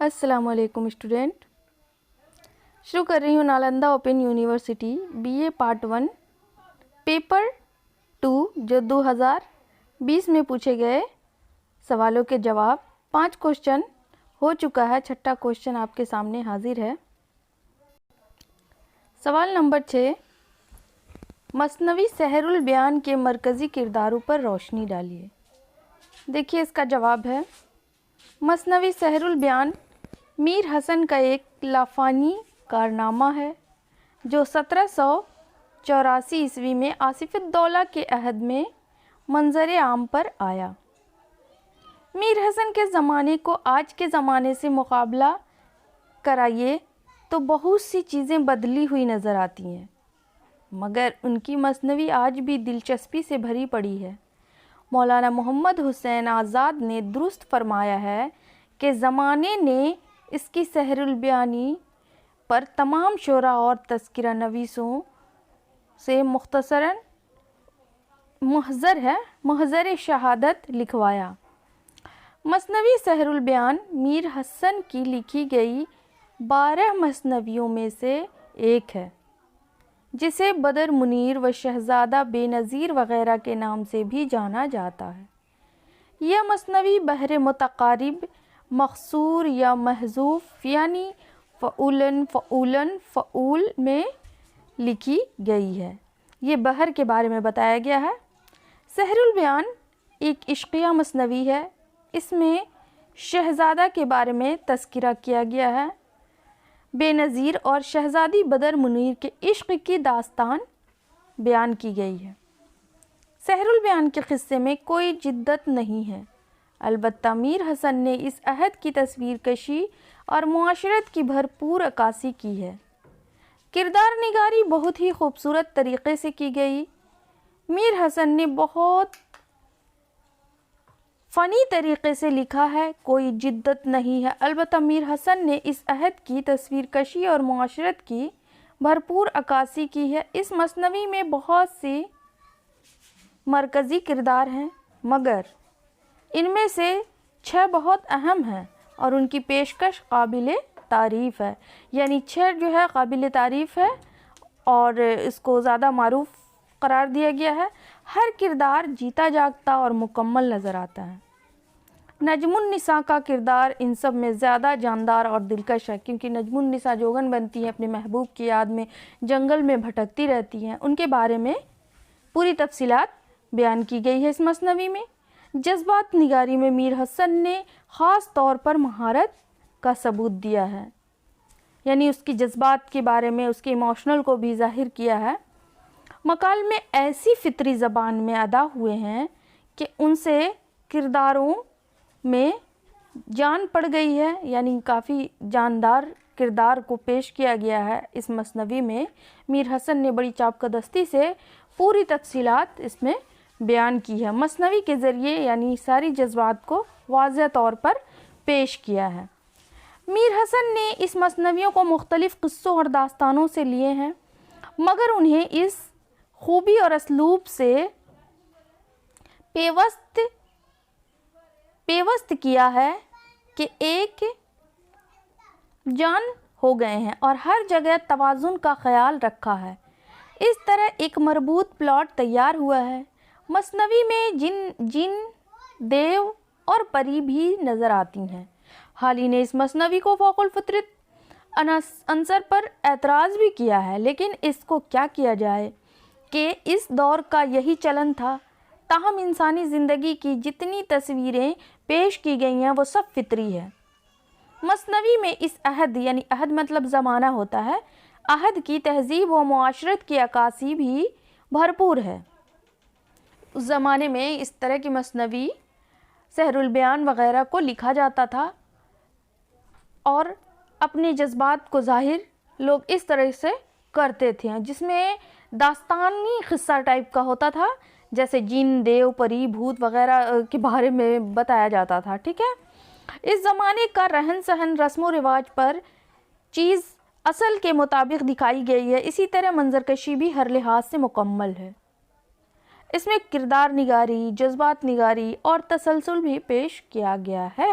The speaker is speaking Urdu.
السلام علیکم اسٹوڈنٹ، شروع کر رہی ہوں Nalanda open university BA part 1 paper 2 جو 2020 میں پوچھے گئے سوالوں کے جواب 5 کوشچن ہو چکا ہے۔ 6واں کوشچن آپ کے سامنے حاضر ہے۔ سوال نمبر 6، مثنوی سحر البیان کے مرکزی کرداروں پر روشنی ڈالیے۔ دیکھیے اس کا جواب ہے، مثنوی سحر البیان میر حسن کا ایک لافانی کارنامہ ہے جو 1784 عیسوی میں آصف الدولہ کے عہد میں منظر عام پر آیا۔ میر حسن کے زمانے کو آج کے زمانے سے مقابلہ کرائیے تو بہت سی چیزیں بدلی ہوئی نظر آتی ہیں، مگر ان کی مثنوی آج بھی دلچسپی سے بھری پڑی ہے۔ مولانا محمد حسین آزاد نے درست فرمایا ہے کہ زمانے نے اس کی سحر البیانی پر تمام شعراء اور تذکرہ نویسوں سے مختصراً محضر شہادت لکھوایا۔ مثنوی سحر البیان میر حسن کی لکھی گئی 12 مثنویوں میں سے ایک ہے، جسے بدر منیر و شہزادہ بے نظیر وغیرہ کے نام سے بھی جانا جاتا ہے۔ یہ مثنوی بحر متقارب، مخصور یا محذوف یعنی فعولاً فعولاً فعول میں لکھی گئی ہے۔ یہ بحر کے بارے میں بتایا گیا ہے۔ سحر البیان ایک عشقیہ مثنوی ہے۔ اس میں شہزادہ کے بارے میں تذکرہ کیا گیا ہے۔ بے نظیر اور شہزادی بدر منیر کے عشق کی داستان بیان کی گئی ہے۔ سحر البیان کے قصے میں کوئی جدت نہیں ہے، البتہ میر حسن نے اس عہد کی تصویر کشی اور معاشرت کی بھرپور عکاسی کی ہے۔ کردار نگاری بہت ہی خوبصورت طریقے سے کی گئی۔ میر حسن نے بہت فنی طریقے سے لکھا ہے، کوئی جدت نہیں ہے، البتہ میر حسن نے اس عہد کی تصویر کشی اور معاشرت کی بھرپور عکاسی کی ہے۔ اس مثنوی میں بہت سی مرکزی کردار ہیں، مگر ان میں سے 6 بہت اہم ہیں اور ان کی پیشکش قابل تعریف ہے، یعنی 6 جو ہے قابل تعریف ہے اور اس کو زیادہ معروف قرار دیا گیا ہے۔ ہر کردار جیتا جاگتا اور مکمل نظر آتا ہے۔ نجم النساء کا کردار ان سب میں زیادہ جاندار اور دلکش ہے، کیونکہ نجم النساء جوگن بنتی ہیں، اپنے محبوب کی یاد میں جنگل میں بھٹکتی رہتی ہیں، ان کے بارے میں پوری تفصیلات بیان کی گئی ہے اس مثنوی میں۔ جذبات نگاری میں میر حسن نے خاص طور پر مہارت کا ثبوت دیا ہے، یعنی اس کی جذبات کے بارے میں، اس کے ایموشنل کو بھی ظاہر کیا ہے۔ مکالمے ایسی فطری زبان میں ادا ہوئے ہیں کہ ان سے کرداروں میں جان پڑ گئی ہے، یعنی کافی جاندار کردار کو پیش کیا گیا ہے اس مثنوی میں۔ میر حسن نے بڑی چاپقدستی سے پوری تفصیلات اس میں بیان کی ہے، مثنوی کے ذریعے یعنی ساری جذبات کو واضح طور پر پیش کیا ہے۔ میر حسن نے اس مثنویوں کو مختلف قصوں اور داستانوں سے لیے ہیں، مگر انہیں اس خوبی اور اسلوب سے پیوست کیا ہے کہ ایک جان ہو گئے ہیں اور ہر جگہ توازن کا خیال رکھا ہے۔ اس طرح ایک مربوط پلاٹ تیار ہوا ہے۔ مثنوی میں جن دیو اور پری بھی نظر آتی ہیں۔ حالی نے اس مثنوی کو فوق الفطرت عنصر پر اعتراض بھی کیا ہے، لیکن اس کو کیا کیا جائے کہ اس دور کا یہی چلن تھا۔ تاہم انسانی زندگی کی جتنی تصویریں پیش کی گئی ہیں وہ سب فطری ہے۔ مثنوی میں اس عہد، یعنی عہد مطلب زمانہ ہوتا ہے، عہد کی تہذیب و معاشرت کی عکاسی بھی بھرپور ہے۔ اس زمانے میں اس طرح کی مثنوی سحر البیان وغیرہ کو لکھا جاتا تھا اور اپنے جذبات کو ظاہر لوگ اس طرح سے کرتے تھے، جس میں داستانی قصہ ٹائپ کا ہوتا تھا، جیسے جن، دیو، پری، بھوت وغیرہ کے بارے میں بتایا جاتا تھا، ٹھیک ہے۔ اس زمانے کا رہن سہن، رسم و رواج پر چیز اصل کے مطابق دکھائی گئی ہے، اسی طرح منظر کشی بھی ہر لحاظ سے مکمل ہے۔ اس میں کردار نگاری، جذبات نگاری اور تسلسل بھی پیش کیا گیا ہے۔